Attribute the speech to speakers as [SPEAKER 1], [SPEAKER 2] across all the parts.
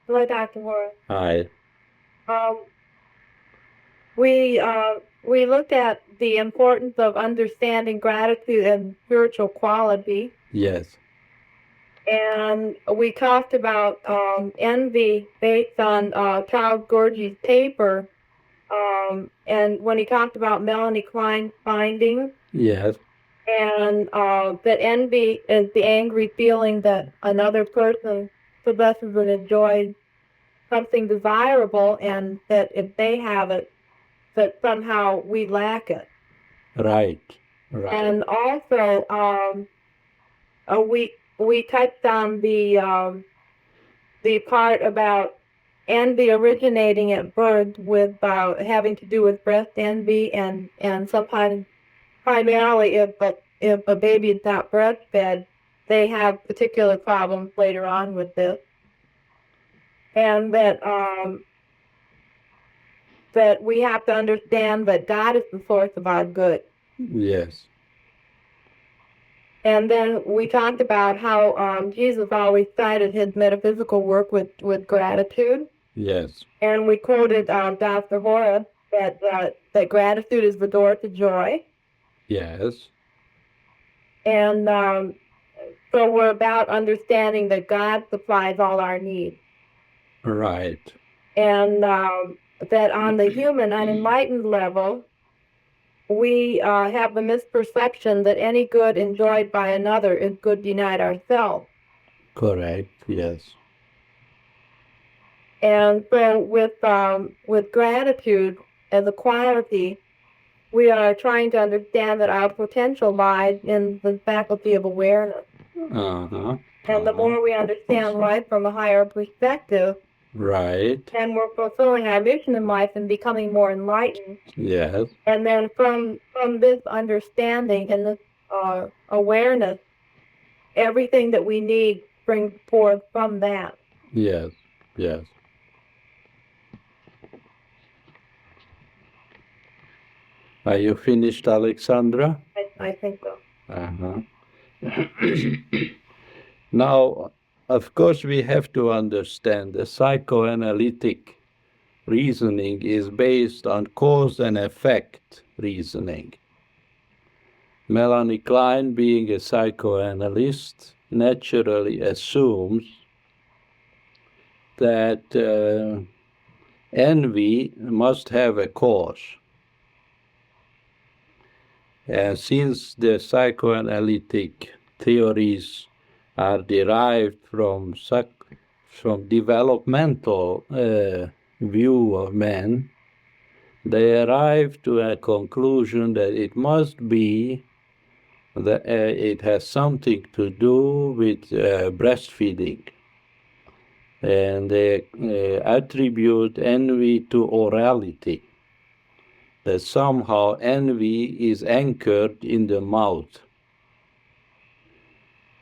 [SPEAKER 1] Hello, Dr. Hora.
[SPEAKER 2] Hi.
[SPEAKER 1] Um, we looked at the importance of understanding gratitude and spiritual quality,
[SPEAKER 2] Yes.
[SPEAKER 1] and we talked about envy based on Charles Gorgie's paper, and when he talked about Melanie Klein's findings,
[SPEAKER 2] Yes.
[SPEAKER 1] and that envy is the angry feeling that another person possesses and enjoys something desirable, and that if they have it, that somehow we lack it.
[SPEAKER 2] Right. Right.
[SPEAKER 1] And also, we touched on the part about envy originating at birth with having to do with breast envy, and sometimes primarily if a baby is not breastfed, they have particular problems later on with this, and that we have to understand that God is the source of our good.
[SPEAKER 2] Yes.
[SPEAKER 1] And then we talked about how Jesus always started his metaphysical work with gratitude.
[SPEAKER 2] Yes.
[SPEAKER 1] And we quoted Dr. Hora that gratitude is the door to joy.
[SPEAKER 2] Yes.
[SPEAKER 1] And so we're about understanding that God supplies all our needs.
[SPEAKER 2] Right.
[SPEAKER 1] And that on the human unenlightened level, we have the misperception that any good enjoyed by another is good denied ourselves.
[SPEAKER 2] Correct. Yes.
[SPEAKER 1] And so with gratitude as a quality, we are trying to understand that our potential lies in the faculty of awareness.
[SPEAKER 2] Uh-huh.
[SPEAKER 1] And the
[SPEAKER 2] Uh-huh.
[SPEAKER 1] more we understand life from a higher perspective,
[SPEAKER 2] Right.
[SPEAKER 1] then we're fulfilling our mission in life and becoming more enlightened.
[SPEAKER 2] Yes.
[SPEAKER 1] And then from this understanding and this awareness, everything that we need springs forth from that.
[SPEAKER 2] Yes. Yes. Are you finished, Alexandra?
[SPEAKER 1] I think so.
[SPEAKER 2] Uh-huh. Now, of course, we have to understand the psychoanalytic reasoning is based on cause and effect reasoning. Melanie Klein, being a psychoanalyst, naturally assumes that envy must have a cause. And since the psychoanalytic theories are derived from developmental view of man, they arrive to a conclusion that it must be that it has something to do with breastfeeding. And they attribute envy to orality, that somehow envy is anchored in the mouth.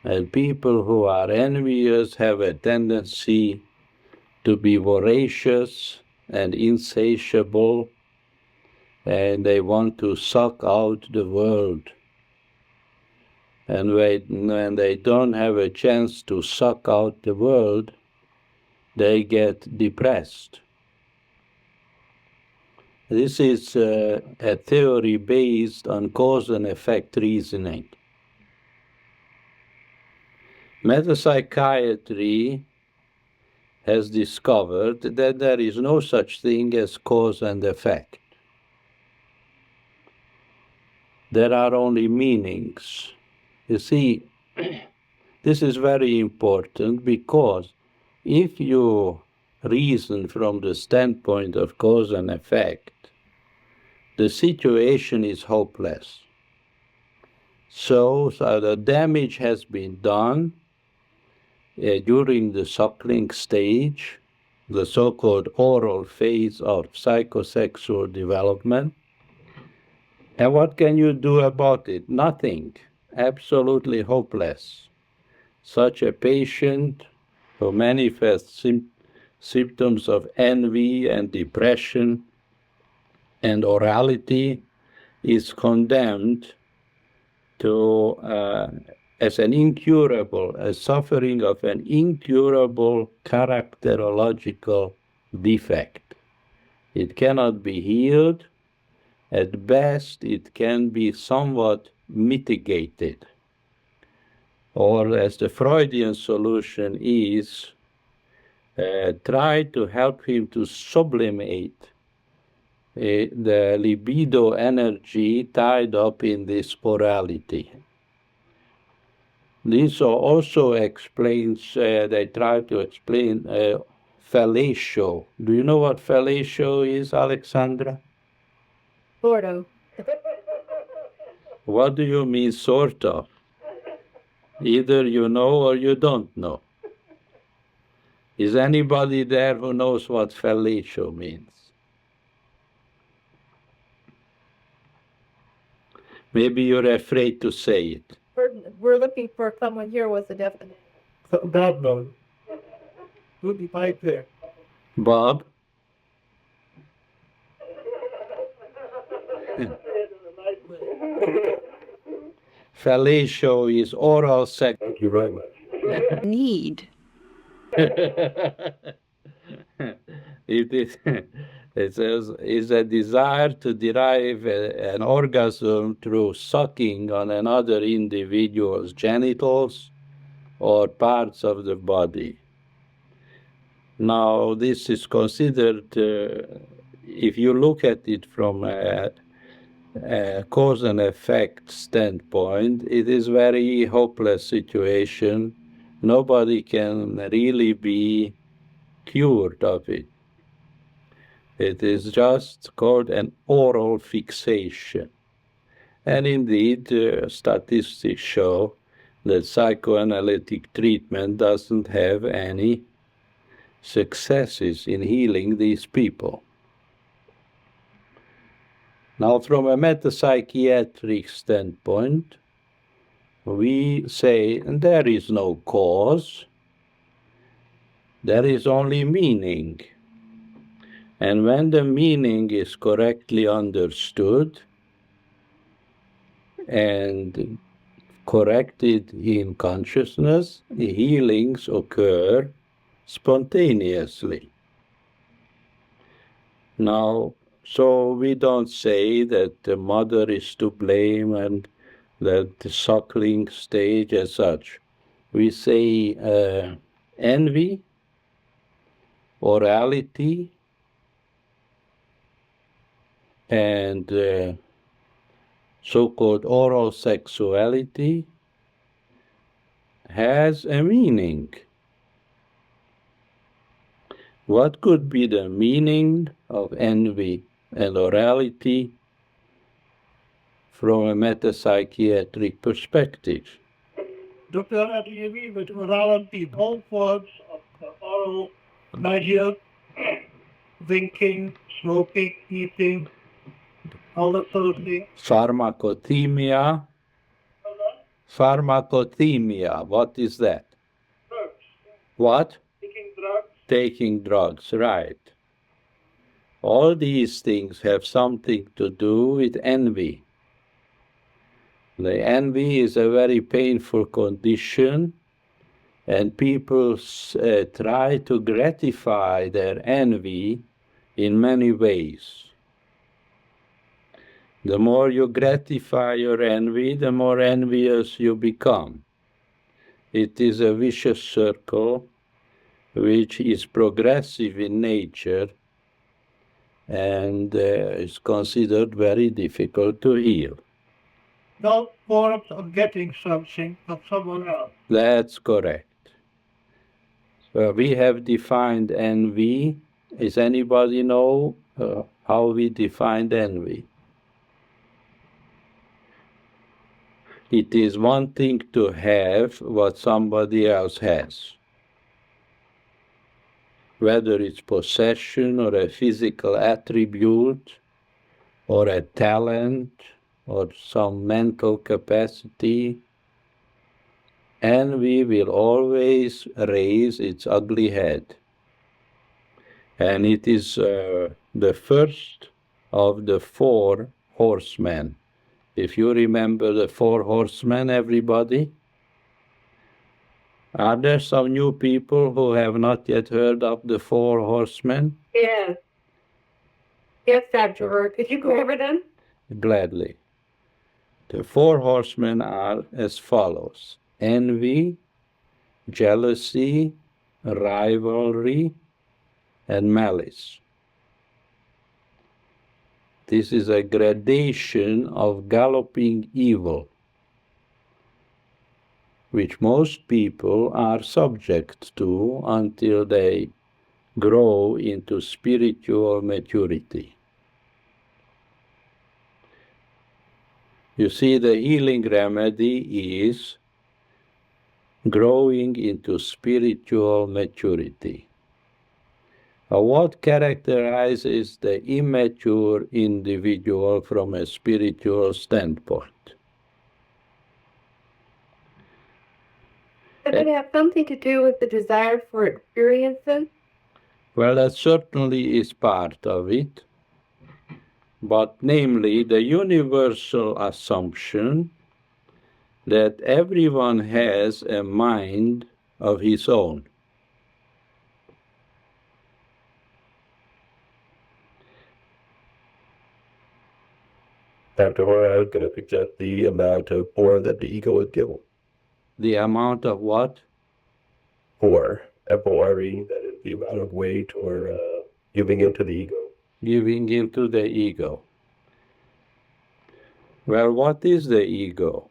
[SPEAKER 2] And people who are envious have a tendency to be voracious and insatiable, and they want to suck out the world. And when they don't have a chance to suck out the world, they get depressed. This is a theory based on cause and effect reasoning. Metapsychiatry has discovered that there is no such thing as cause and effect. There are only meanings. You see, this is very important because if you reason from the standpoint of cause and effect, the situation is hopeless. So the damage has been done during the suckling stage, the so-called oral phase of psychosexual development. And what can you do about it? Nothing. Absolutely hopeless. Such a patient who manifests symptoms of envy and depression and orality is condemned to as an incurable, a suffering of an incurable characterological defect. It cannot be healed. At best, it can be somewhat mitigated. Or, as the Freudian solution is, try to help him to sublimate the libido energy tied up in this morality. This also explains, they try to explain fellatio. Do you know what fellatio is, Alexandra?
[SPEAKER 1] Sort of.
[SPEAKER 2] What do you mean, sort of? Either you know or you don't know. Is anybody there who knows what fellatio means? Maybe you're afraid to say it.
[SPEAKER 1] We're looking for someone here with a definition.
[SPEAKER 3] God knows. We'll be right there.
[SPEAKER 2] Bob? Fellatio is oral sex.
[SPEAKER 3] Thank you very much.
[SPEAKER 4] Need.
[SPEAKER 2] It is, is a desire to derive an orgasm through sucking on another individual's genitals or parts of the body. Now, this is considered, if you look at it from a cause and effect standpoint, it is very hopeless situation. Nobody can really be cured of it. It is just called an oral fixation. And indeed, statistics show that psychoanalytic treatment doesn't have any successes in healing these people. Now, from a metapsychiatric standpoint, we say there is no cause, there is only meaning. And when the meaning is correctly understood and corrected in consciousness, the healings occur spontaneously. Now, so we don't say that the mother is to blame and that the suckling stage as such. We say envy, orality, and so-called oral sexuality has a meaning. What could be the meaning of envy and orality from a metapsychiatric perspective?
[SPEAKER 3] Dr. Adriani, with morality, all forms of oral pleasure, drinking, smoking, eating, all that sort of thing.
[SPEAKER 2] Pharmacothemia. Pharmacothemia, what is that?
[SPEAKER 3] Drugs.
[SPEAKER 2] What?
[SPEAKER 3] Taking drugs.
[SPEAKER 2] Taking drugs, right. All these things have something to do with envy. The envy is a very painful condition, and people try to gratify their envy in many ways. The more you gratify your envy, the more envious you become. It is a vicious circle which is progressive in nature and is considered very difficult to heal.
[SPEAKER 3] No forms of getting something from someone else.
[SPEAKER 2] That's correct. So we have defined envy. Does anybody know how we defined envy? It is wanting to have what somebody else has. Whether it's possession or a physical attribute or a talent or some mental capacity, envy will always raise its ugly head. And it is the first of the 4 horsemen. If you remember the 4 horsemen, everybody, Are there some new people who have not yet heard of the Four Horsemen?
[SPEAKER 1] Yes. Yes, Dr. Hora. Could you go over them?
[SPEAKER 2] Gladly. The Four Horsemen are as follows: envy, jealousy, rivalry, and malice. This is a gradation of galloping evil, which most people are subject to until they grow into spiritual maturity. You see, the healing remedy is growing into spiritual maturity. What characterizes the immature individual from a spiritual standpoint?
[SPEAKER 1] Does it have something to do with the desire for experiences?
[SPEAKER 2] Well, that certainly is part of it, but namely the universal assumption that everyone has a mind of his own.
[SPEAKER 4] Dr. Hora, I was going to suggest the amount of power that the ego is given.
[SPEAKER 2] The amount of what?
[SPEAKER 4] Power, F-O-R-E, that is the amount of weight or giving into the ego.
[SPEAKER 2] Giving into the ego. Well, what is the ego?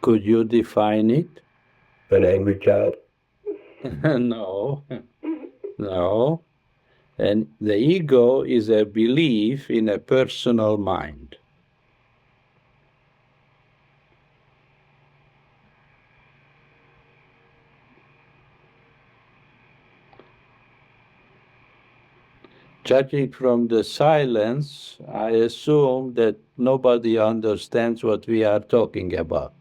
[SPEAKER 2] Could you define it?
[SPEAKER 4] An angry child.
[SPEAKER 2] No, no. And the ego is a belief in a personal mind. Judging from the silence, I assume that nobody understands what we are talking about.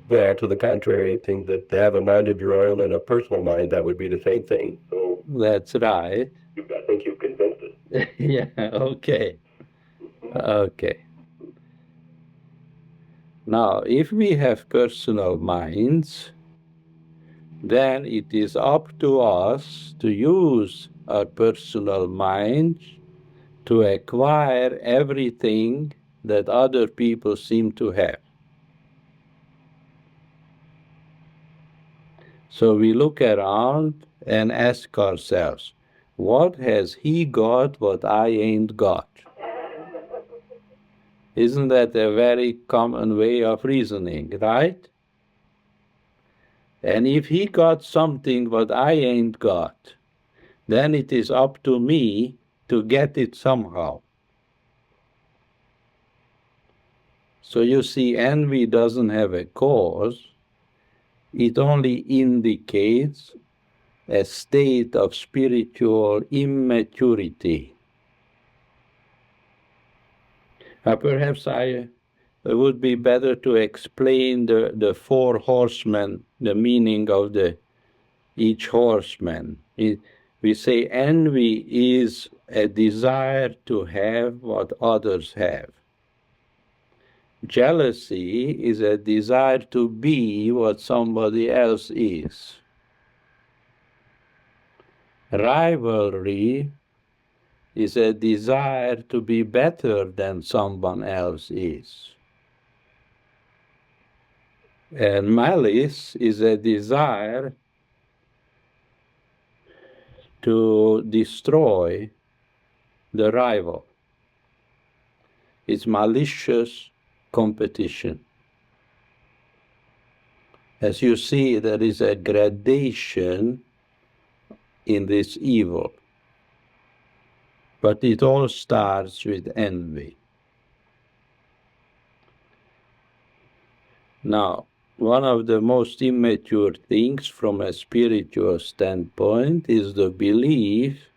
[SPEAKER 4] Yeah, to the contrary, I think that to have a mind of your own and a personal mind, that would be the same thing. So
[SPEAKER 2] That's right.
[SPEAKER 4] I think you've convinced us.
[SPEAKER 2] Yeah, okay. Okay. Now, if we have personal minds, then it is up to us to use our personal minds to acquire everything that other people seem to have. So we look around and ask ourselves, what has he got what I ain't got? Isn't that a very common way of reasoning, right? And if he got something what I ain't got, then it is up to me to get it somehow. So you see, envy doesn't have a cause. It only indicates a state of spiritual immaturity. Perhaps it would be better to explain the four horsemen, the meaning of each horseman. We say envy is a desire to have what others have. Jealousy is a desire to be what somebody else is. Rivalry is a desire to be better than someone else is. And malice is a desire to destroy the rival. It's malicious competition. As you see, there is a gradation in this evil. But it all starts with envy. Now, one of the most immature things from a spiritual standpoint is the belief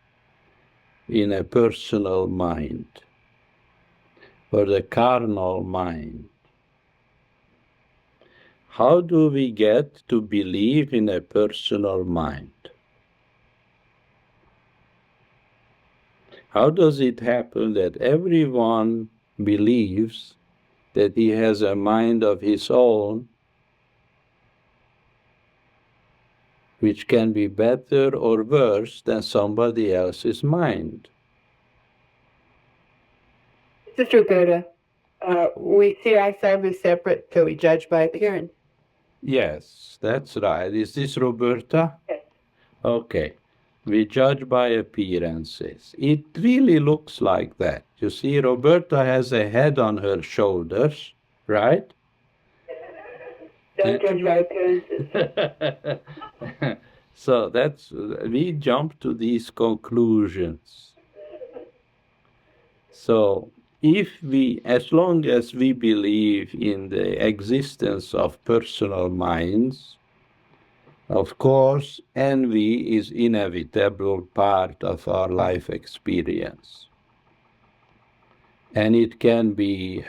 [SPEAKER 2] in a personal mind, or the carnal mind. How do we get to believe in a personal mind? How does it happen that everyone believes that he has a mind of his own, which can be better or worse than somebody else's mind?
[SPEAKER 5] Sister Gerda, we see ourselves as separate, so we judge by appearance.
[SPEAKER 2] Yes, that's right. Is this Roberta?
[SPEAKER 5] Yes.
[SPEAKER 2] Okay. We judge by appearances. It really looks like that. You see, Roberta has a head on her shoulders, right?
[SPEAKER 5] Don't judge by appearances.
[SPEAKER 2] So that's, we jump to these conclusions. So if we, as long as we believe in the existence of personal minds, of course, envy is inevitable part of our life experience. And it can be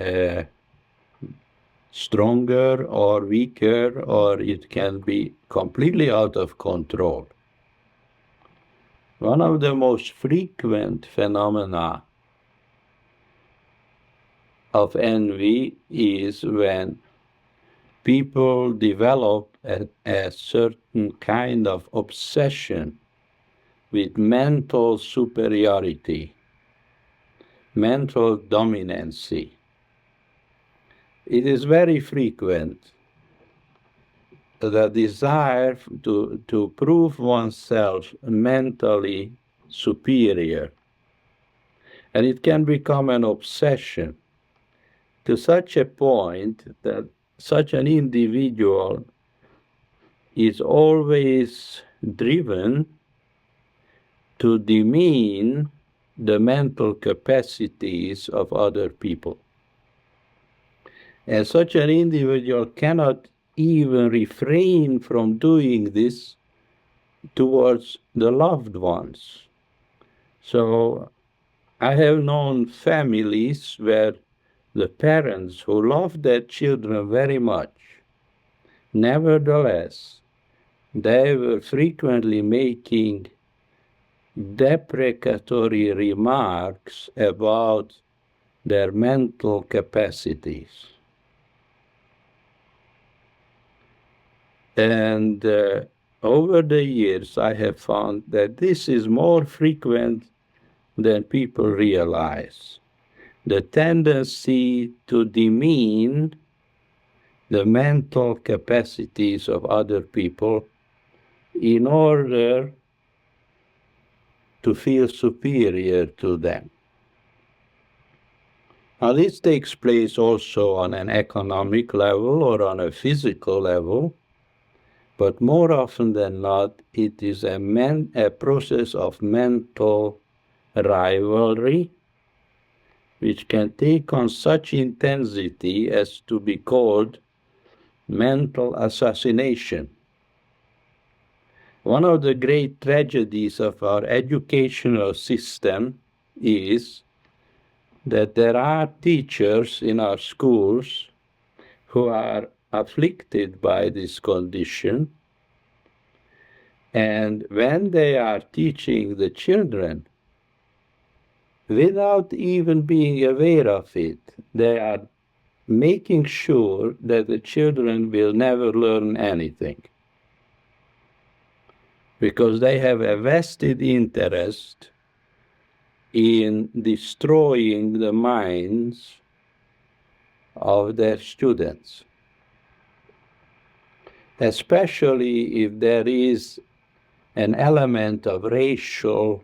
[SPEAKER 2] stronger or weaker, or it can be completely out of control. One of the most frequent phenomena of envy is when people develop a certain kind of obsession with mental superiority, mental dominancy. It is very frequent, the desire to prove oneself mentally superior. And it can become an obsession to such a point that such an individual is always driven to demean the mental capacities of other people. And such an individual cannot even refrain from doing this towards the loved ones. So I have known families where the parents who love their children very much, nevertheless, they were frequently making deprecatory remarks about their mental capacities. And over the years, I have found that this is more frequent than people realize. The tendency to demean the mental capacities of other people in order to feel superior to them. Now, this takes place also on an economic level or on a physical level, but more often than not, it is a process of mental rivalry, which can take on such intensity as to be called mental assassination. One of the great tragedies of our educational system is that there are teachers in our schools who are afflicted by this condition, and when they are teaching the children, without even being aware of it, they are making sure that the children will never learn anything, because they have a vested interest in destroying the minds of their students, especially if there is an element of racial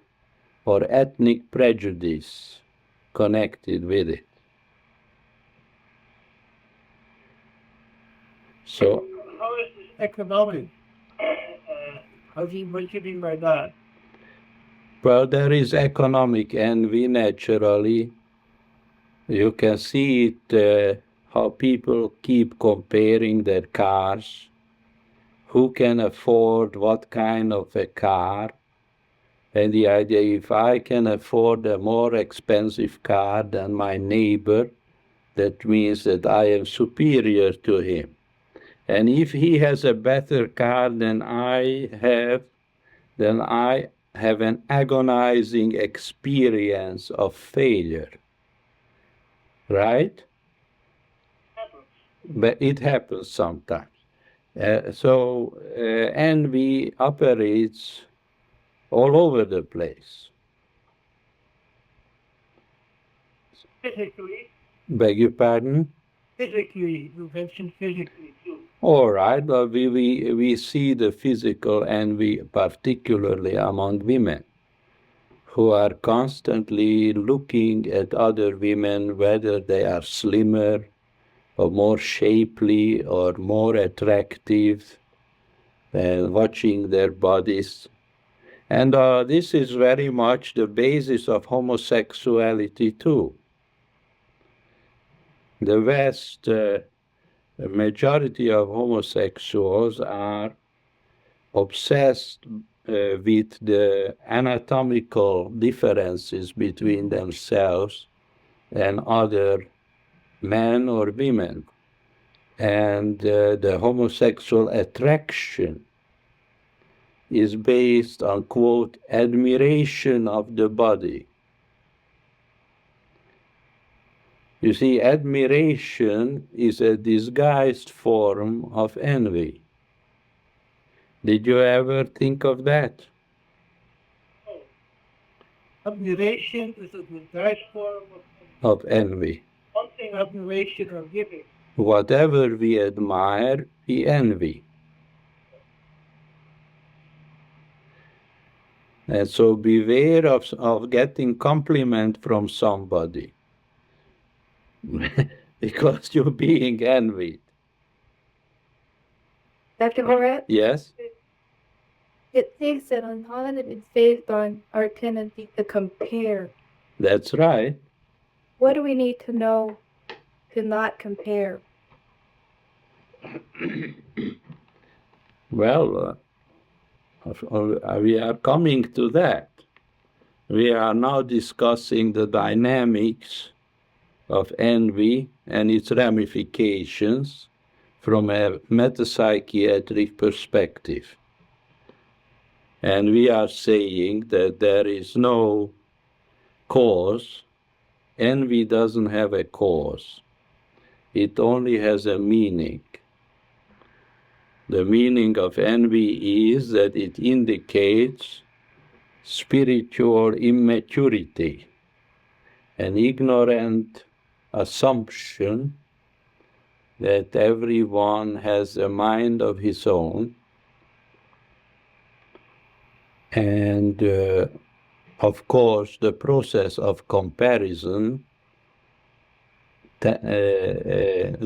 [SPEAKER 2] or ethnic prejudice connected with it. So,
[SPEAKER 3] How is this economic? What do you mean by that?
[SPEAKER 2] well, there is economic envy naturally. You can see it, how people keep comparing their cars. Who can afford what kind of a car? And the idea, if I can afford a more expensive car than my neighbor, that means that I am superior to him. And if he has a better car than I have, then I have an agonizing experience of failure, right? But it happens sometimes. So envy operates all over the place.
[SPEAKER 3] Physically,
[SPEAKER 2] Beg your pardon?
[SPEAKER 3] you mentioned physically too.
[SPEAKER 2] All right, but we see the physical envy particularly among women who are constantly looking at other women, whether they are slimmer or more shapely or more attractive, and watching their bodies. And this is very much the basis of homosexuality too. The West, the majority of homosexuals are obsessed with the anatomical differences between themselves and other men or women. And the homosexual attraction is based on, quote, admiration of the body. You see, admiration is a disguised form of envy. Did you ever think of that?
[SPEAKER 3] Admiration is a disguised form
[SPEAKER 2] Of envy.
[SPEAKER 3] something admiration or giving.
[SPEAKER 2] Whatever we admire, we envy. And so beware of getting compliment from somebody because you're being envied.
[SPEAKER 1] Dr. Hora,
[SPEAKER 2] Yes?
[SPEAKER 1] it seems that on Holland it's based on our tendency to compare.
[SPEAKER 2] That's right.
[SPEAKER 1] What do we need to know to not compare?
[SPEAKER 2] Well, we are coming to that. We are now discussing the dynamics of envy and its ramifications from a metapsychiatric perspective. And we are saying that there is no cause. Envy doesn't have a cause. It only has a meaning. The meaning of envy is that it indicates spiritual immaturity, an ignorant assumption that everyone has a mind of his own, and of course the process of comparison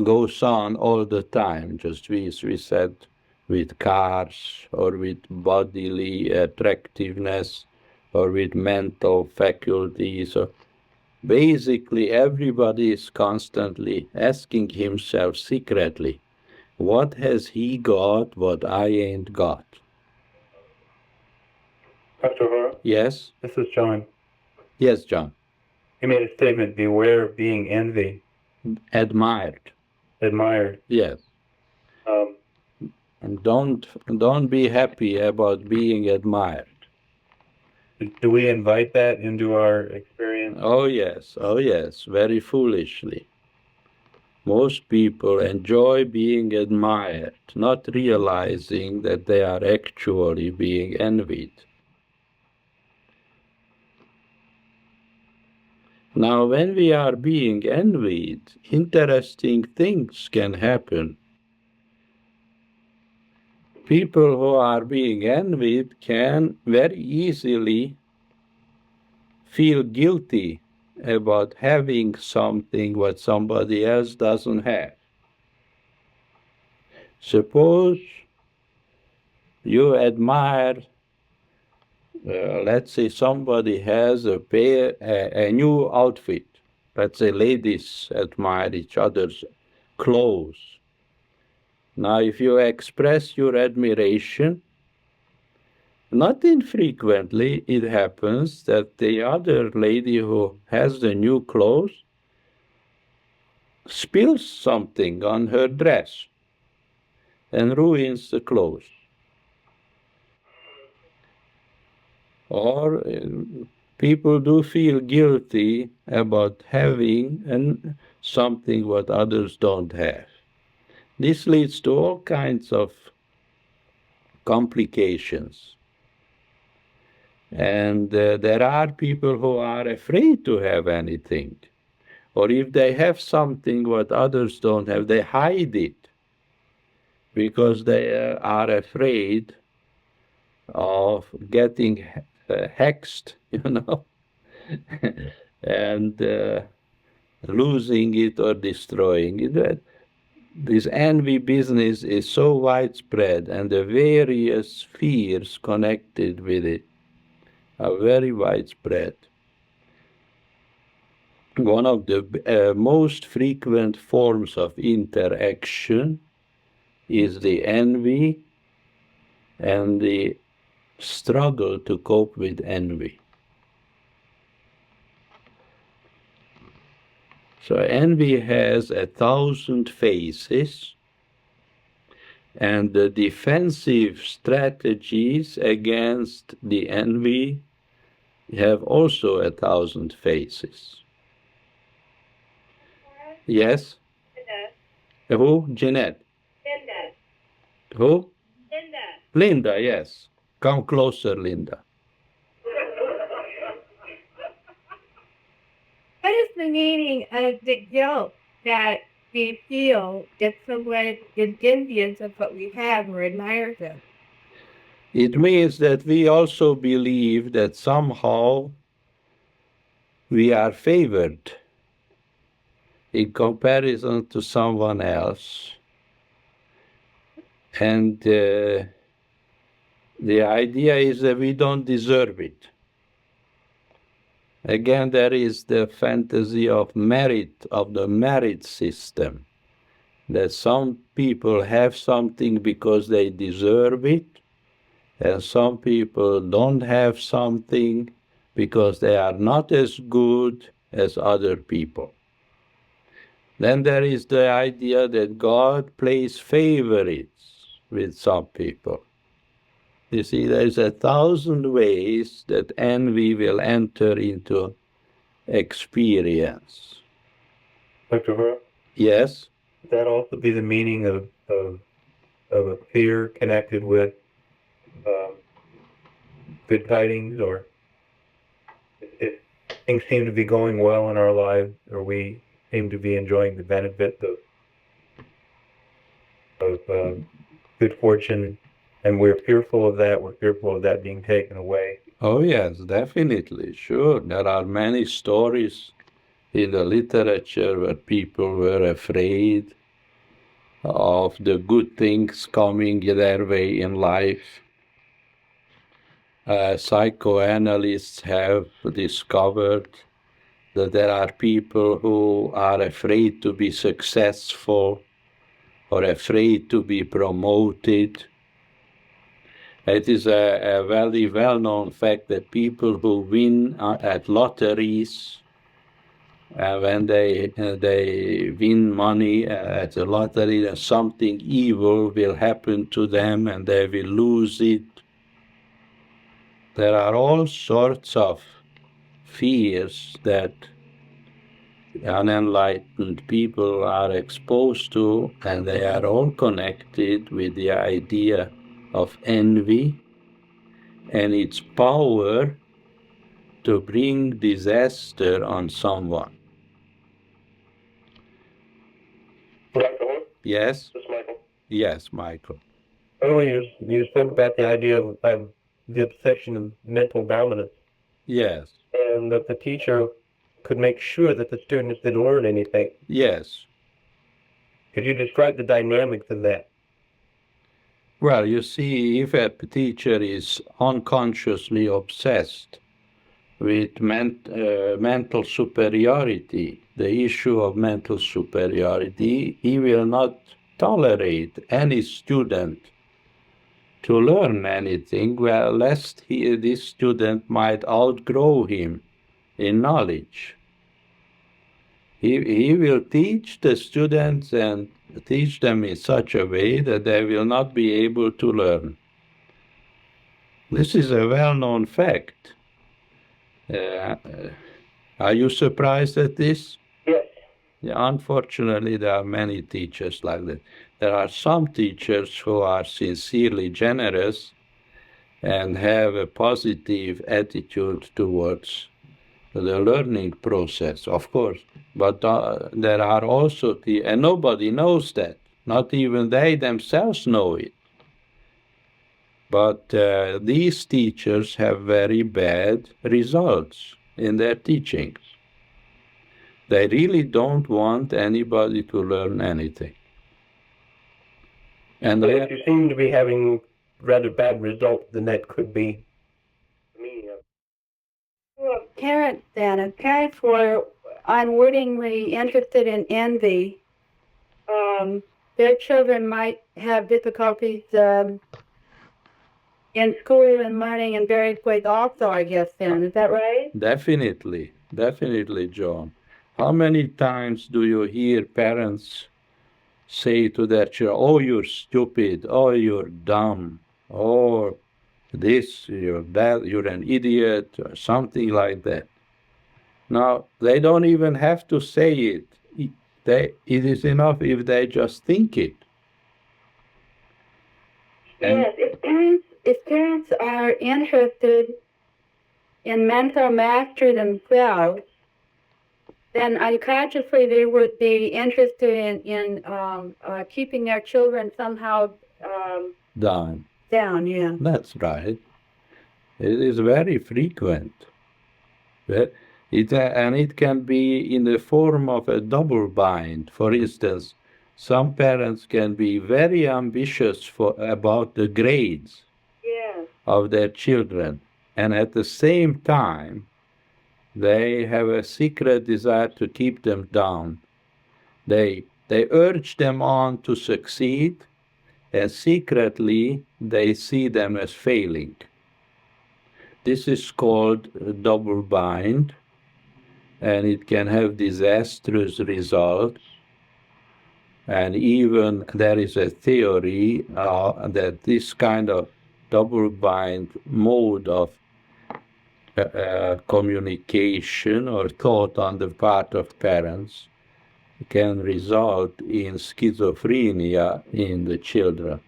[SPEAKER 2] goes on all the time, just as we said, with cars or with bodily attractiveness or with mental faculties. So basically, everybody is constantly asking himself secretly, what has he got what I ain't got?
[SPEAKER 6] Dr. Hora,
[SPEAKER 2] Yes?
[SPEAKER 6] this is John.
[SPEAKER 2] Yes, John.
[SPEAKER 6] You made a statement, beware of being envied,
[SPEAKER 2] Admired.
[SPEAKER 6] admired.
[SPEAKER 2] Yes. And don't be happy about being admired.
[SPEAKER 6] Do we invite that into our experience?
[SPEAKER 2] Oh yes, very foolishly. Most people enjoy being admired, not realizing that they are actually being envied. Now, when we are being envied, interesting things can happen. People who are being envied can very easily feel guilty about having something what somebody else doesn't have. Suppose you admire, let's say somebody has a new outfit. Let's say ladies admire each other's clothes. Now, if you express your admiration, not infrequently it happens that the other lady who has the new clothes spills something on her dress and ruins the clothes. Or people do feel guilty about having something what others don't have. This leads to all kinds of complications. And there are people who are afraid to have anything. Or if they have something what others don't have, they hide it because they are afraid of getting hexed, and losing it or destroying it. This envy business is so widespread, and the various fears connected with it are very widespread. One of the most frequent forms of interaction is the envy and the struggle to cope with envy. So envy has 1,000 faces, and the defensive strategies against the envy have also 1,000 faces. Yes? Who? Jeanette.
[SPEAKER 1] Linda.
[SPEAKER 2] Who?
[SPEAKER 1] Linda.
[SPEAKER 2] Linda, yes. Come closer, Linda.
[SPEAKER 1] What is the meaning of the guilt that we feel if someone is envious of what we have or admires them?
[SPEAKER 2] It means that we also believe that somehow we are favored in comparison to someone else. And the idea is that we don't deserve it. Again, there is the fantasy of merit, of the merit system, that some people have something because they deserve it, and some people don't have something because they are not as good as other people. Then there is the idea that God plays favorites with some people. You see, there's 1,000 ways that envy will enter into experience.
[SPEAKER 6] Dr. Hora,
[SPEAKER 2] Yes?
[SPEAKER 6] would that also be the meaning of a fear connected with good tidings, or if things seem to be going well in our lives, or we seem to be enjoying the benefit of good fortune, and we're fearful of that, being taken away?
[SPEAKER 2] Oh, yes, definitely. Sure. There are many stories in the literature where people were afraid of the good things coming their way in life. Psychoanalysts have discovered that there are people who are afraid to be successful or afraid to be promoted. It is a very well-known fact that people who win at lotteries, when they win money at the lottery, that something evil will happen to them and they will lose it. There are all sorts of fears that unenlightened people are exposed to, and they are all connected with the idea of envy and its power to bring disaster on someone.
[SPEAKER 4] Dr. Hora,
[SPEAKER 2] Yes?
[SPEAKER 4] this is Michael.
[SPEAKER 2] Yes, Michael.
[SPEAKER 4] Earlier, you spoke about the idea of the obsession of mental dominance,
[SPEAKER 2] Yes.
[SPEAKER 4] and that the teacher could make sure that the students didn't learn anything.
[SPEAKER 2] Yes.
[SPEAKER 4] Could you describe the dynamics of that?
[SPEAKER 2] Well, you see, if a teacher is unconsciously obsessed with mental superiority, the issue of mental superiority, he will not tolerate any student to learn anything, well, lest this student might outgrow him in knowledge. He will teach the students and teach them in such a way that they will not be able to learn. This is a well-known fact. Are you surprised at this?
[SPEAKER 5] Yes.
[SPEAKER 2] Yeah, unfortunately, there are many teachers like that. There are some teachers who are sincerely generous and have a positive attitude towards the learning process, of course. But there are also and nobody knows that. Not even they themselves know it. But these teachers have very bad results in their teachings. They really don't want anybody to learn anything. And
[SPEAKER 4] So if you seem to be having rather bad results, then that could be the meaning of it.
[SPEAKER 1] Parents were unwittingly interested in envy. Their children might have difficulties in school and learning in various ways also, I guess, then. Is that right?
[SPEAKER 2] Definitely, John. How many times do you hear parents say to their children, oh, you're stupid, oh, you're dumb, or this, you're that, you're an idiot, or something like that. Now, they don't even have to say it. It is enough if they just think it.
[SPEAKER 1] Yes, if parents are interested in mental mastery themselves, then unconsciously they would be interested in keeping their children somehow
[SPEAKER 2] Down.
[SPEAKER 1] down, yeah.
[SPEAKER 2] That's right. It is very frequent. And it can be in the form of a double bind. For instance, some parents can be very ambitious about the grades of their children, and at the same time, they have a secret desire to keep them down. They urge them on to succeed, and secretly they see them as failing. This is called double bind, and it can have disastrous results. And even there is a theory that this kind of double bind mode of communication or thought on the part of parents can result in schizophrenia in the children.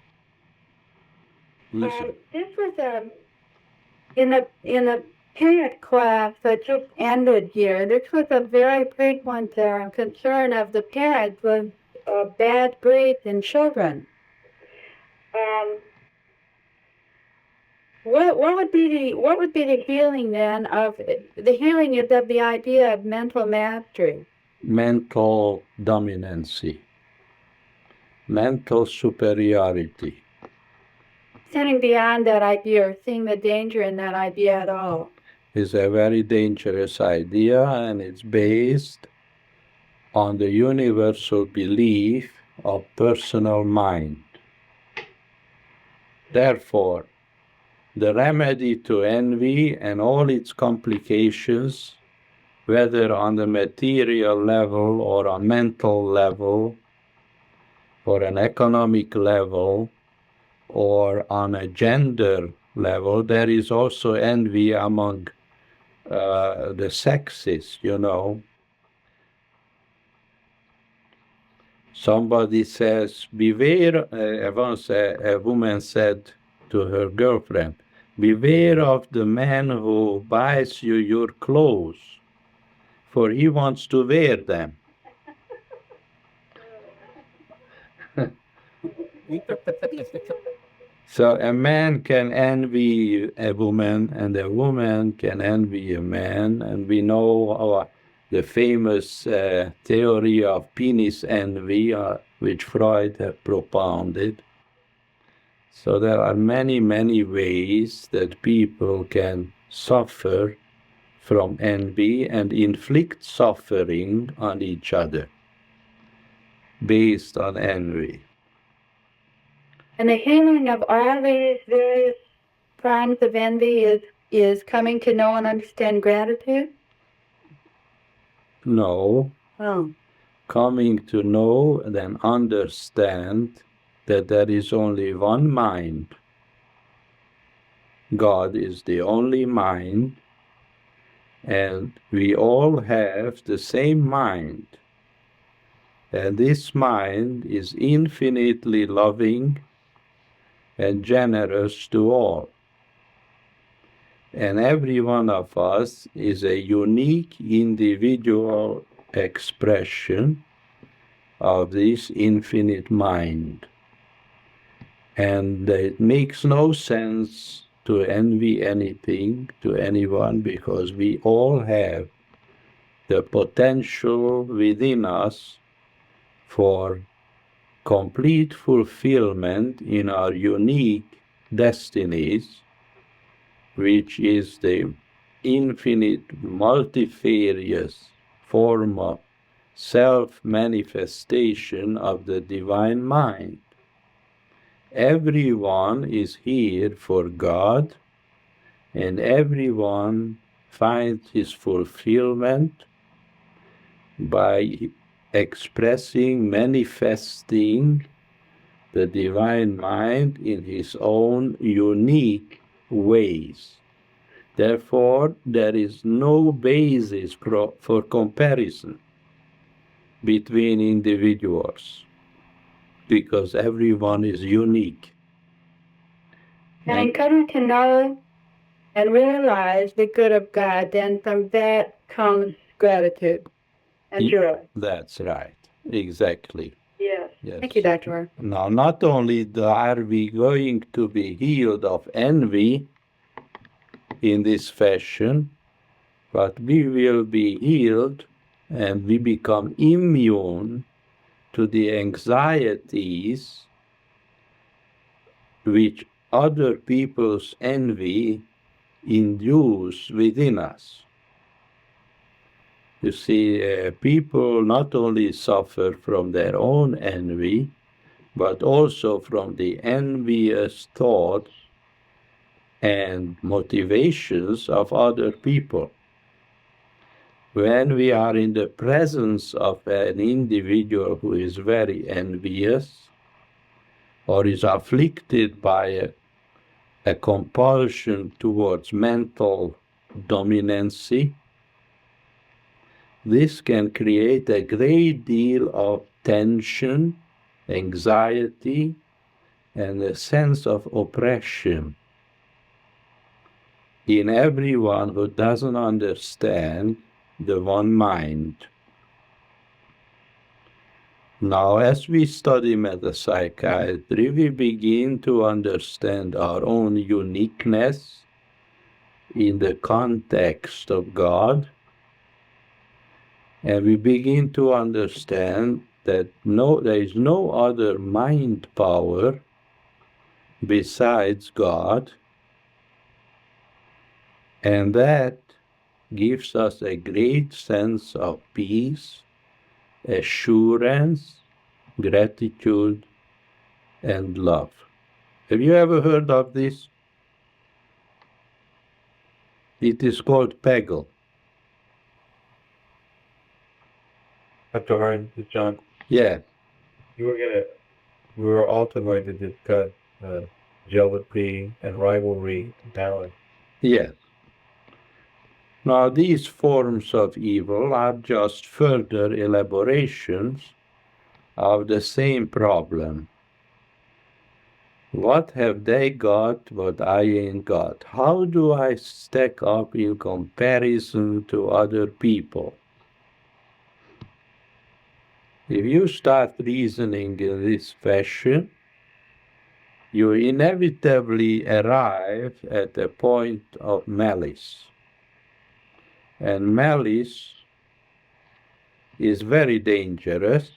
[SPEAKER 2] Listen.
[SPEAKER 1] This was in a parent class that just ended here. This was a very frequent concern of the parents was bad grades in children. What would be the healing then of the healing is of the idea of mental mastery?
[SPEAKER 2] Mental dominancy, mental superiority.
[SPEAKER 1] Setting beyond that idea or seeing the danger in that idea at all.
[SPEAKER 2] Is a very dangerous idea, and it's based on the universal belief of personal mind. Therefore, the remedy to envy and all its complications, whether on the material level or on mental level, or an economic level, or on a gender level, there is also envy among the sexes, you know. Somebody says, beware, once a woman said to her girlfriend, beware of the man who buys you your clothes, for he wants to wear them. So a man can envy a woman, and a woman can envy a man, and we know the famous theory of penis envy, which Freud had propounded. So there are many, many ways that people can suffer from envy and inflict suffering on each other based on envy.
[SPEAKER 1] And the healing of all these various crimes of envy is coming to know and understand gratitude?
[SPEAKER 2] No.
[SPEAKER 1] Oh.
[SPEAKER 2] Coming to know and then understand that there is only one mind. God is the only mind, and we all have the same mind. And this mind is infinitely loving and generous to all. And every one of us is a unique individual expression of this infinite mind. And it makes no sense to envy anything to anyone, because we all have the potential within us for complete fulfillment in our unique destinies, which is the infinite multifarious form of self-manifestation of the divine mind. Everyone is here for God, and everyone finds his fulfillment by expressing, manifesting the divine mind in his own unique ways. Therefore, there is no basis for comparison between individuals, because everyone is unique.
[SPEAKER 1] And coming to know and realize the good of God, then from that comes gratitude and joy.
[SPEAKER 2] That's right. Exactly.
[SPEAKER 1] Yes.
[SPEAKER 2] Yes.
[SPEAKER 5] Thank you, Dr. Hora.
[SPEAKER 2] Now, not only are we going to be healed of envy in this fashion, but we will be healed and we become immune to the anxieties which other people's envy induce within us. You see, people not only suffer from their own envy, but also from the envious thoughts and motivations of other people. When we are in the presence of an individual who is very envious or is afflicted by a compulsion towards mental dominancy, this can create a great deal of tension, anxiety, and a sense of oppression in everyone who doesn't understand the one mind. Now, as we study metapsychiatry, we begin to understand our own uniqueness in the context of God, and we begin to understand that there is no other mind power besides God, and that gives us a great sense of peace, assurance, gratitude, and love. Have you ever heard of this? It is called PAGL.
[SPEAKER 6] Dr. Hora, this is John.
[SPEAKER 2] Yeah,
[SPEAKER 6] We were also going to discuss jealousy and rivalry and balance.
[SPEAKER 2] yes. Now, these forms of evil are just further elaborations of the same problem. What have they got what I ain't got? How do I stack up in comparison to other people? If you start reasoning in this fashion, you inevitably arrive at a point of malice. And malice is very dangerous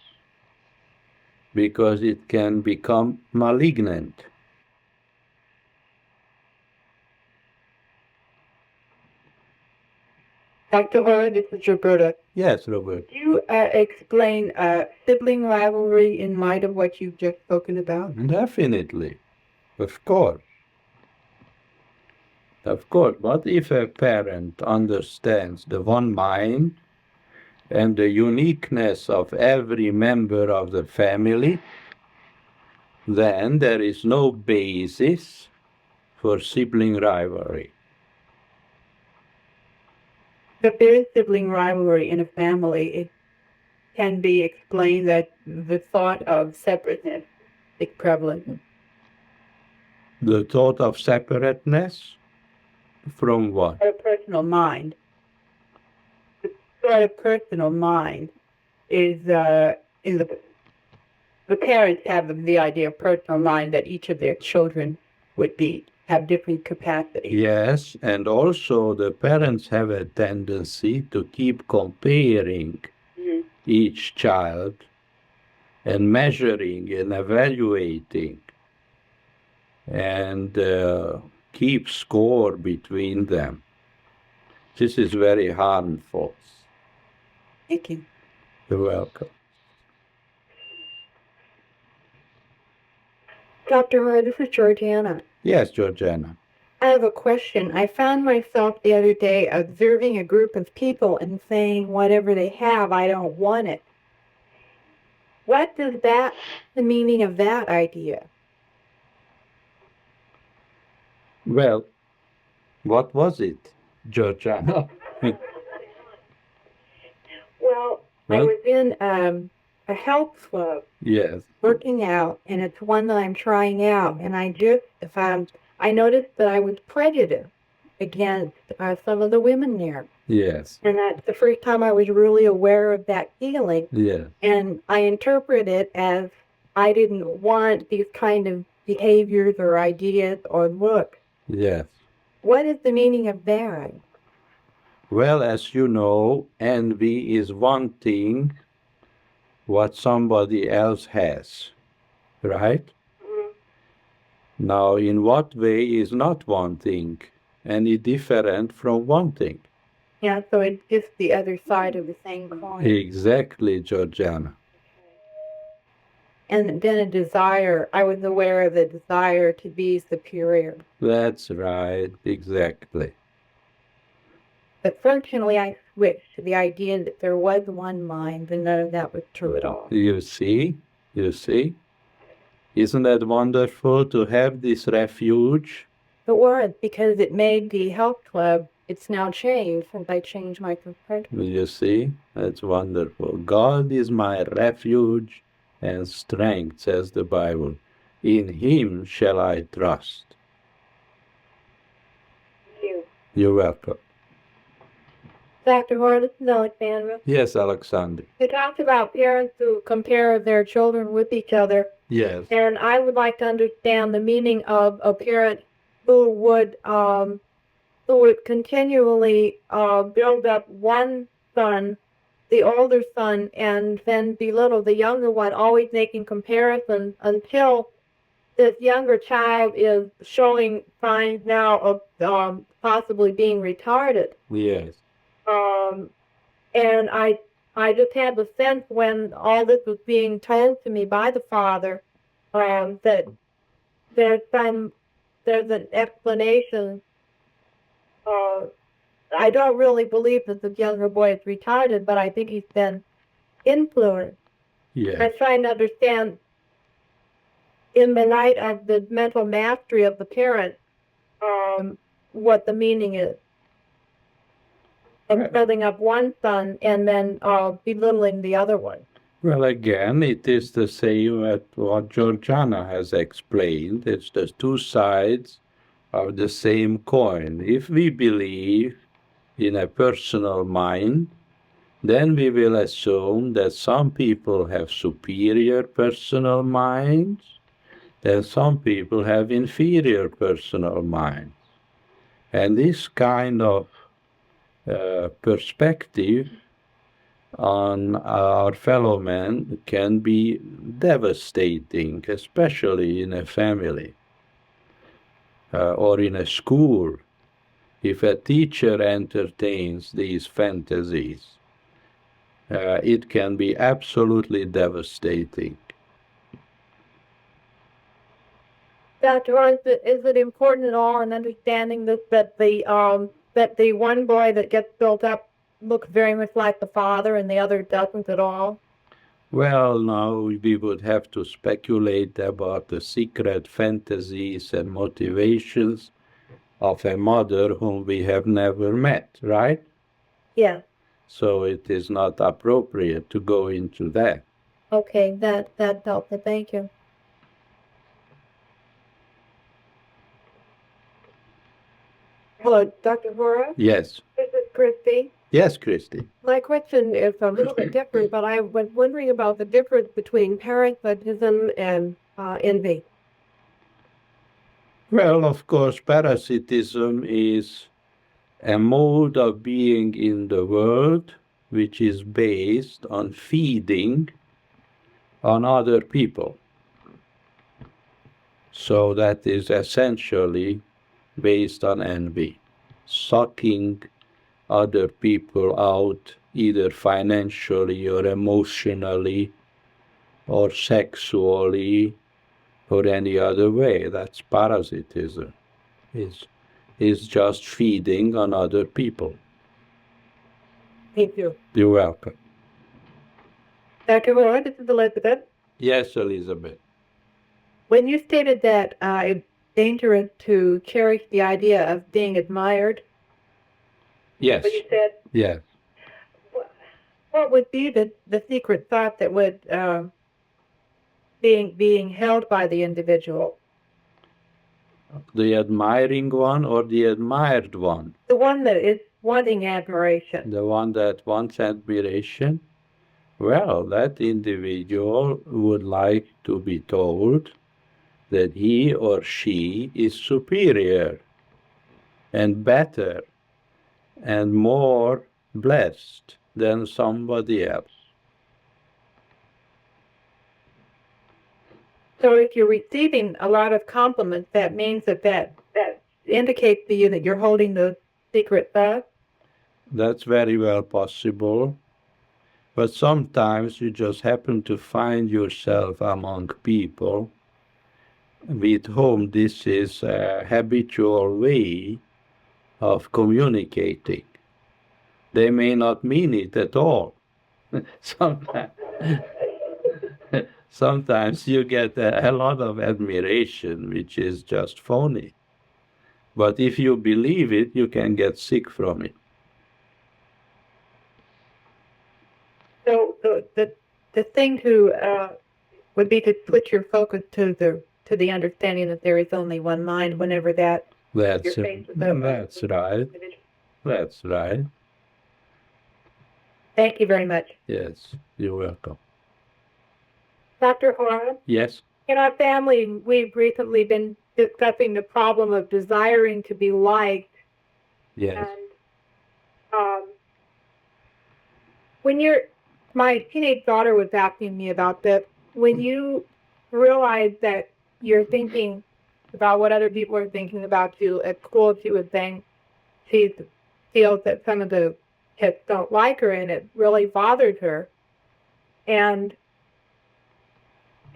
[SPEAKER 2] because it can become malignant.
[SPEAKER 5] Dr. Hora, this is Roberta.
[SPEAKER 2] Yes, Robert.
[SPEAKER 5] Could you explain sibling rivalry in light of what you've just spoken about?
[SPEAKER 2] Definitely. Of course. Of course. What if a parent understands the one mind and the uniqueness of every member of the family? Then there is no basis for sibling rivalry.
[SPEAKER 5] If there is sibling rivalry in a family, it can be explained that the thought of separateness is prevalent.
[SPEAKER 2] The thought of separateness from what?
[SPEAKER 5] A personal mind. The sort of personal mind is the parents have the idea of personal mind that each of their children would have different capacities.
[SPEAKER 2] Yes, and also the parents have a tendency to keep comparing each child and measuring and evaluating and keep score between them. This is very harmful.
[SPEAKER 5] Thank you.
[SPEAKER 2] You're welcome.
[SPEAKER 1] Dr. Hora, this is Georgiana.
[SPEAKER 2] Yes, Georgiana.
[SPEAKER 1] I have a question. I found myself the other day observing a group of people and saying, whatever they have, I don't want it. What does the meaning of that idea?
[SPEAKER 2] Well, what was it, Georgiana?
[SPEAKER 1] Well, I
[SPEAKER 2] Well?
[SPEAKER 1] was in a health club
[SPEAKER 2] Yes,
[SPEAKER 1] working out, and it's one that I'm trying out, and I just found, I noticed that I was prejudiced against some of the women there.
[SPEAKER 2] yes,
[SPEAKER 1] And that's the first time I was really aware of that feeling.
[SPEAKER 2] yes.
[SPEAKER 1] And I interpret it as I didn't want these kind of behaviors or ideas or looks.
[SPEAKER 2] Yes.
[SPEAKER 1] What is the meaning of that?
[SPEAKER 2] Well, as you know, envy is wanting what somebody else has, right? Now, in what way is not wanting any different from wanting?
[SPEAKER 1] Yeah, so it's just the other side of the same coin.
[SPEAKER 2] Exactly, Georgiana.
[SPEAKER 1] And then a desire, I was aware of the desire to be superior.
[SPEAKER 2] That's right, exactly.
[SPEAKER 1] But functionally, I switched to the idea that there was one mind, and none of that was true at all.
[SPEAKER 2] You see? You see? Isn't that wonderful to have this refuge?
[SPEAKER 1] It was because it made the health club, it's now changed since I changed my perspective.
[SPEAKER 2] You see? That's wonderful. God is my refuge and strength, says the Bible. In him shall I trust.
[SPEAKER 1] Thank you.
[SPEAKER 2] You're welcome.
[SPEAKER 1] Dr. Hora, this is Alexandra.
[SPEAKER 2] Yes, Alexander.
[SPEAKER 1] You talked about parents who compare their children with each other,
[SPEAKER 2] Yes.
[SPEAKER 1] and I would like to understand the meaning of a parent who would continually build up one son, the older son, and then belittle the younger one, always making comparisons until this younger child is showing signs now of possibly being retarded.
[SPEAKER 2] Yes.
[SPEAKER 1] And I just had the sense when all this was being told to me by the father that there's an explanation. I don't really believe that the younger boy is retarded, but I think he's been influenced.
[SPEAKER 2] Yes.
[SPEAKER 1] I'm trying to understand, in the light of the mental mastery of the parent, what the meaning is. Of building up one son and then belittling the other one.
[SPEAKER 2] Well, again, it is the same as what Georgiana has explained. It's the two sides of the same coin. If we believe in a personal mind, then we will assume that some people have superior personal minds, and some people have inferior personal minds. And this kind of perspective on our fellow men can be devastating, especially in a family or in a school. If a teacher entertains these fantasies, it can be absolutely devastating.
[SPEAKER 1] Dr. Ron, is it important at all in understanding this that the one boy that gets built up looks very much like the father and the other doesn't at all?
[SPEAKER 2] Well, now we would have to speculate about the secret fantasies and motivations of a mother whom we have never met, right?
[SPEAKER 1] Yeah.
[SPEAKER 2] So it is not appropriate to go into that.
[SPEAKER 1] Okay, that helped. Thank you. Hello, Dr. Hora.
[SPEAKER 2] Yes.
[SPEAKER 1] This is Christy.
[SPEAKER 2] Yes, Christy.
[SPEAKER 1] My question is a little bit different, but I was wondering about the difference between parasitism and envy.
[SPEAKER 2] Well, of course, parasitism is a mode of being in the world which is based on feeding on other people. So that is essentially based on envy, sucking other people out either financially or emotionally or sexually or any other way. That's parasitism. Is just feeding on other people.
[SPEAKER 1] Thank you.
[SPEAKER 2] You're welcome.
[SPEAKER 1] Dr. Hora, this is Elizabeth.
[SPEAKER 2] Yes, Elizabeth.
[SPEAKER 1] When you stated that it's dangerous to cherish the idea of being admired,
[SPEAKER 2] Yes.
[SPEAKER 1] what you said,
[SPEAKER 2] Yes.
[SPEAKER 1] what would be the secret thought that would being held by the individual?
[SPEAKER 2] The admiring one or the admired one?
[SPEAKER 1] The one that is wanting admiration.
[SPEAKER 2] The one that wants admiration? Well, that individual would like to be told that he or she is superior and better and more blessed than somebody else.
[SPEAKER 1] So if you're receiving a lot of compliments, that means that indicates to you that you're holding those secret thoughts.
[SPEAKER 2] That's very well possible. But sometimes you just happen to find yourself among people with whom this is a habitual way of communicating. They may not mean it at all. Sometimes, sometimes you get a lot of admiration, which is just phony. But if you believe it, you can get sick from it.
[SPEAKER 1] So the thing to would be to put your focus to the understanding that there is only one mind whenever that
[SPEAKER 2] That's
[SPEAKER 1] you're faced with
[SPEAKER 2] that's right.
[SPEAKER 1] individual.
[SPEAKER 2] That's right.
[SPEAKER 1] Thank you very much.
[SPEAKER 2] Yes, you're welcome.
[SPEAKER 1] Dr. Hora,
[SPEAKER 2] Yes.
[SPEAKER 1] in our family, we've recently been discussing the problem of desiring to be liked.
[SPEAKER 2] Yes.
[SPEAKER 1] And my teenage daughter was asking me about this. When you realize that you're thinking about what other people are thinking about you at school, she was saying she feels that some of the kids don't like her, and it really bothered her. And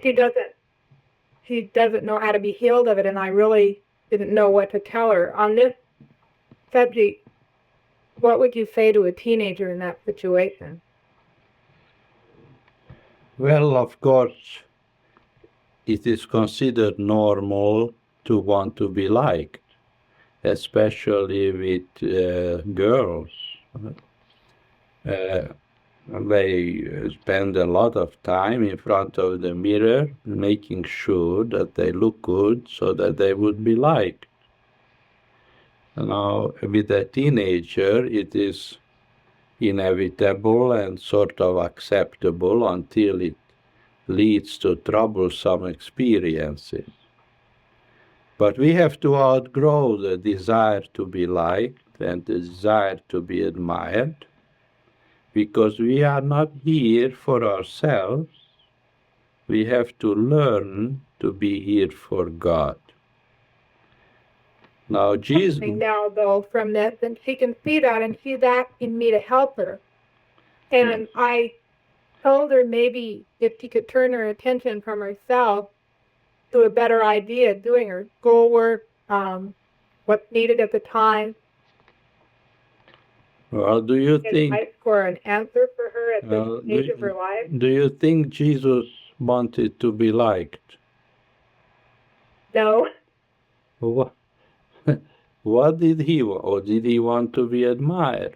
[SPEAKER 1] she doesn't know how to be healed of it, and I really didn't know what to tell her. On this subject, what would you say to a teenager in that situation?
[SPEAKER 2] Well, of course, it is considered normal to want to be liked, especially with girls. They spend a lot of time in front of the mirror making sure that they look good so that they would be liked. Now, with a teenager, it is inevitable and sort of acceptable until it leads to troublesome experiences. But we have to outgrow the desire to be liked and the desire to be admired, because we are not here for ourselves. We have to learn to be here for God. Now, Jesus.
[SPEAKER 1] Now, though, from this, and she can see that, and she's asking me to help her. And I told her maybe if she could turn her attention from herself to a better idea, doing her schoolwork, what's needed at the time.
[SPEAKER 2] Well, do you think
[SPEAKER 5] Fight for an answer for her at this
[SPEAKER 2] uh,
[SPEAKER 5] stage of her
[SPEAKER 2] do,
[SPEAKER 5] life?
[SPEAKER 2] do you think Jesus wanted to be liked?
[SPEAKER 5] No.
[SPEAKER 2] What, what did he want? Or did he want to be admired?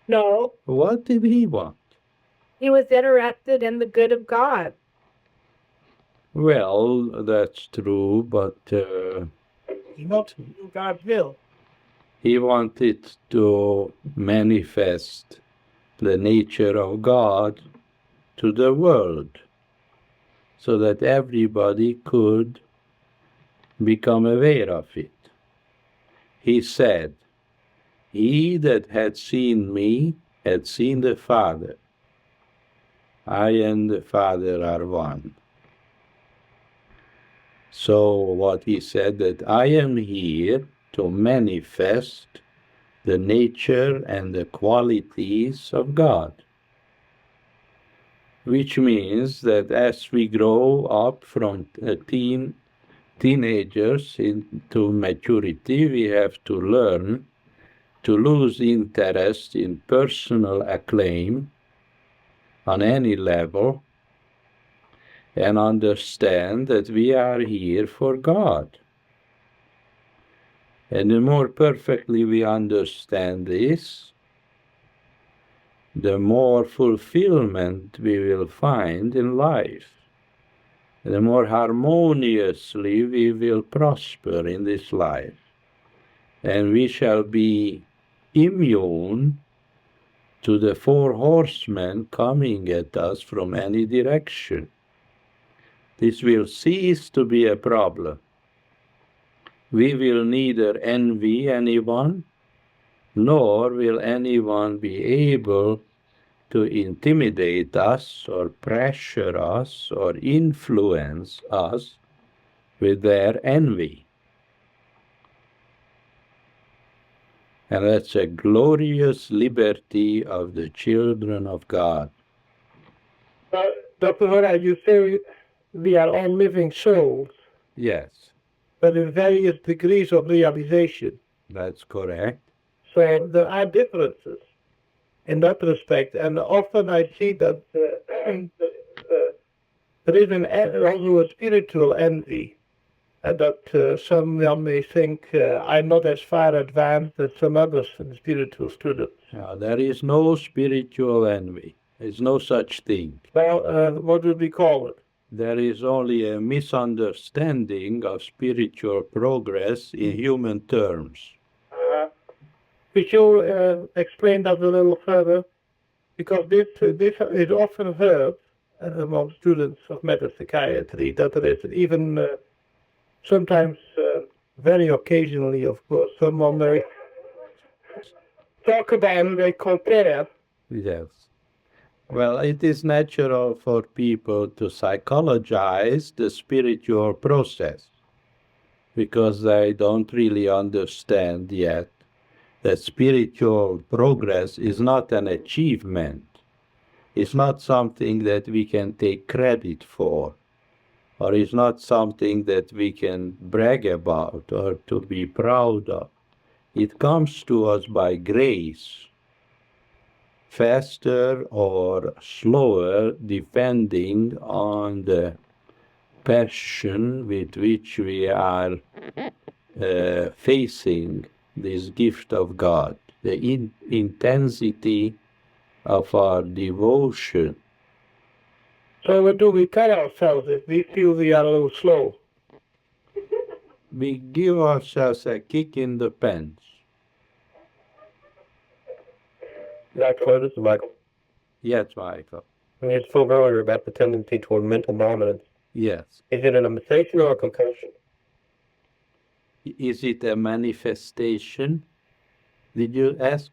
[SPEAKER 5] No.
[SPEAKER 2] What did he want?
[SPEAKER 5] He was interested in the good of God.
[SPEAKER 2] Well, that's true, but
[SPEAKER 3] Not God's will.
[SPEAKER 2] he wanted to manifest the nature of God to the world so that everybody could become aware of it. He said, "He that had seen me had seen the Father. I and the Father are one." So what he said, that I am here to manifest the nature and the qualities of God. Which means that as we grow up from teenagers into maturity, we have to learn to lose interest in personal acclaim on any level and understand that we are here for God. And the more perfectly we understand this, the more fulfillment we will find in life. The more harmoniously we will prosper in this life. And we shall be immune to the four horsemen coming at us from any direction. This will cease to be a problem. We will neither envy anyone, nor will anyone be able to intimidate us or pressure us or influence us with their envy. And that's a glorious liberty of the children of God.
[SPEAKER 3] Dr. Hora, you say we are all living souls,
[SPEAKER 2] Yes,
[SPEAKER 3] but in various degrees of realization.
[SPEAKER 2] that's correct.
[SPEAKER 3] So there are differences in that respect, and often I see that there is also a spiritual envy, and that someone may think I'm not as far advanced as some others spiritual students.
[SPEAKER 2] Now, there is no spiritual envy. There's no such thing.
[SPEAKER 3] Well, what would we call it?
[SPEAKER 2] There is only a misunderstanding of spiritual progress in human terms.
[SPEAKER 3] Could you explain that a little further? Because this is often heard among students of metapsychiatry, that there is even sometimes, very occasionally, of course, someone may talk about, they compare.
[SPEAKER 2] Yes. Well, it is natural for people to psychologize the spiritual process because they don't really understand yet that spiritual progress is not an achievement. It's not something that we can take credit for, or it's not something that we can brag about or to be proud of. It comes to us by grace, faster or slower, depending on the passion with which we are facing this gift of God, the intensity of our devotion.
[SPEAKER 3] So what do we tell ourselves if we feel we are a little slow?
[SPEAKER 2] We give ourselves a kick in the pants.
[SPEAKER 4] Dr. This is Michael.
[SPEAKER 2] Yes, Michael.
[SPEAKER 4] You spoke earlier about the tendency toward mental dominance.
[SPEAKER 2] Yes.
[SPEAKER 4] Is it an imitation or a compulsion?
[SPEAKER 2] Is it a manifestation? Did you ask?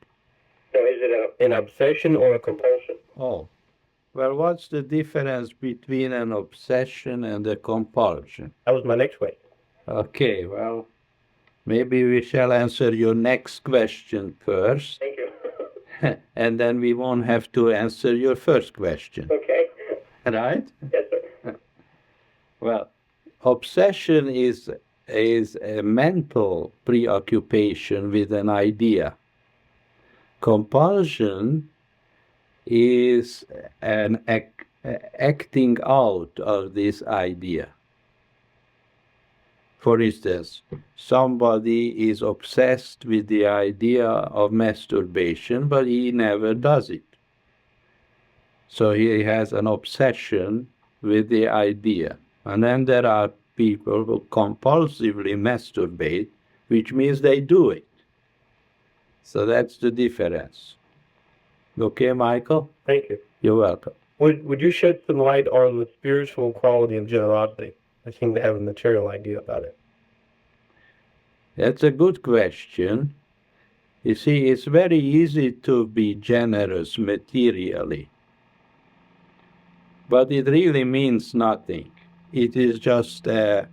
[SPEAKER 4] So is it an obsession or a compulsion?
[SPEAKER 2] Oh. Well, what's the difference between an obsession and a compulsion?
[SPEAKER 4] That was my next question.
[SPEAKER 2] Okay, well, maybe we shall answer your next question first.
[SPEAKER 4] Thank you.
[SPEAKER 2] And then we won't have to answer your first question.
[SPEAKER 4] Okay.
[SPEAKER 2] Right?
[SPEAKER 4] Yes, sir.
[SPEAKER 2] Well, obsession is a mental preoccupation with an idea. Compulsion is an acting out of this idea. For instance, somebody is obsessed with the idea of masturbation, but he never does it. So he has an obsession with the idea. And then there are people who compulsively masturbate, which means they do it. So that's the difference. Okay, Michael?
[SPEAKER 4] Thank you.
[SPEAKER 2] You're welcome.
[SPEAKER 4] Would you shed some light on the spiritual quality of generosity? I seem to have a material idea about it.
[SPEAKER 2] That's a good question. You see, it's very easy to be generous materially, but it really means nothing. It is just a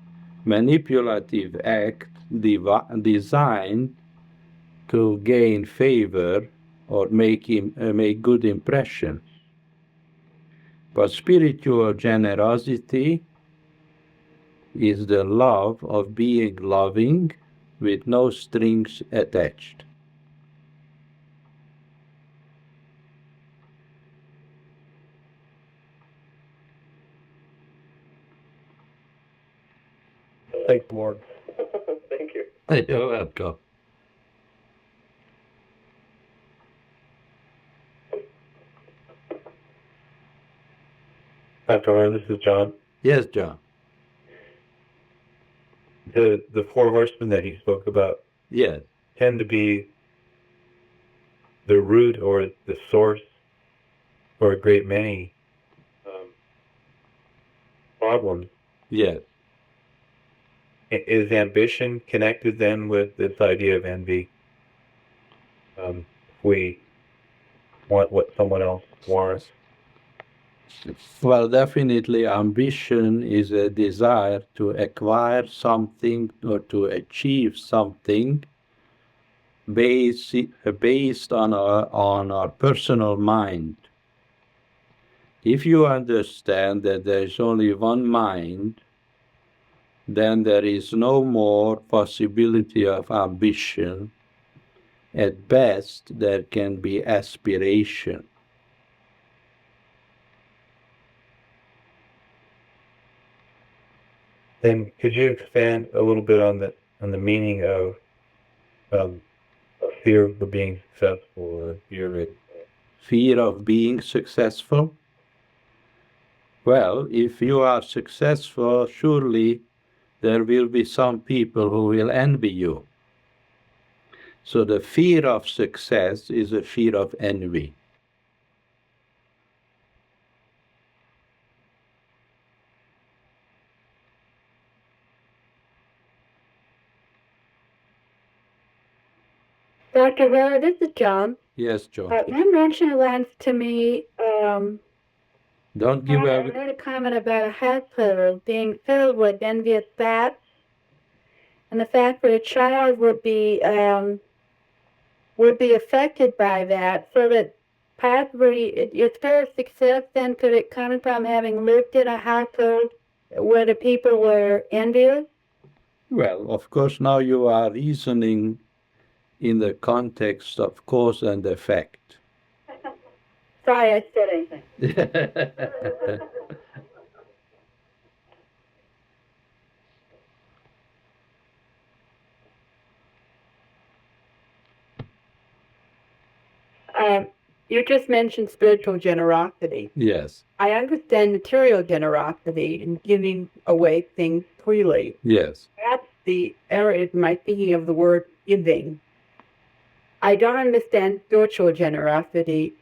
[SPEAKER 2] manipulative act designed to gain favor or make good impression. But spiritual generosity is the love of being loving with no strings attached.
[SPEAKER 4] Thank you, Lord. Thank you.
[SPEAKER 2] You're welcome.
[SPEAKER 6] Dr. Hora, this is John.
[SPEAKER 2] Yes, John.
[SPEAKER 6] The four horsemen that he spoke about
[SPEAKER 2] Yes.
[SPEAKER 6] tend to be the root or the source for a great many problems.
[SPEAKER 2] Yes.
[SPEAKER 6] Is ambition connected then with this idea of envy? If we want what someone else wants.
[SPEAKER 2] Well, definitely ambition is a desire to acquire something or to achieve something based on our personal mind. If you understand that there is only one mind, then there is no more possibility of ambition. At best, there can be aspiration.
[SPEAKER 6] Then could you expand a little bit on the meaning of fear of being successful or
[SPEAKER 2] Fear of being successful? Well, if you are successful, surely there will be some people who will envy you. So the fear of success is a fear of envy.
[SPEAKER 1] Dr. Hora, this is John.
[SPEAKER 2] Yes, John.
[SPEAKER 1] You mentioned once to me,
[SPEAKER 2] Don't give
[SPEAKER 1] I
[SPEAKER 2] away.
[SPEAKER 1] made a comment about a hospital being filled with envious thoughts, and the fact that a child would be affected by that, so that possibly your fear of success then could it come from having lived in a household where the people were envious?
[SPEAKER 2] Well, of course, now you are reasoning in the context of cause and effect.
[SPEAKER 1] Sorry, I said anything. You just mentioned spiritual generosity.
[SPEAKER 2] Yes,
[SPEAKER 5] I understand material generosity and giving away things freely.
[SPEAKER 2] yes.
[SPEAKER 5] That's the error in my thinking of the word giving. I don't understand spiritual generosity.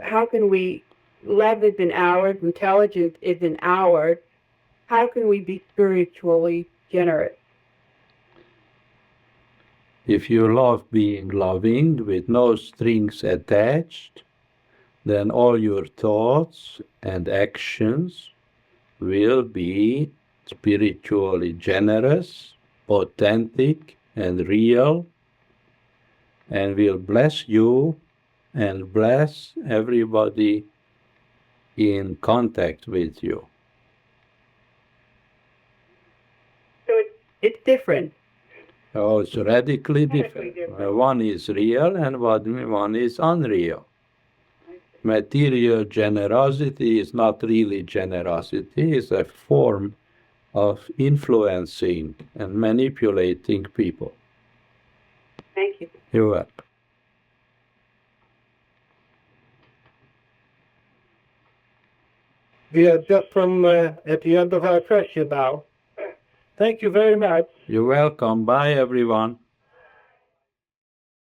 [SPEAKER 5] How can we, love is in ours, intelligence is in ours. How can we be spiritually generous?
[SPEAKER 2] If you love being loving with no strings attached, then all your thoughts and actions will be spiritually generous, authentic, and real, and will bless you and bless everybody in contact with you.
[SPEAKER 5] So it's different.
[SPEAKER 2] Oh, it's radically different. One is real and one is unreal. Material generosity is not really generosity, it's a form of influencing and manipulating people.
[SPEAKER 5] Thank you.
[SPEAKER 2] You're welcome.
[SPEAKER 3] We are just from at the end of our session now. Thank you very much.
[SPEAKER 2] You're welcome. Bye, everyone.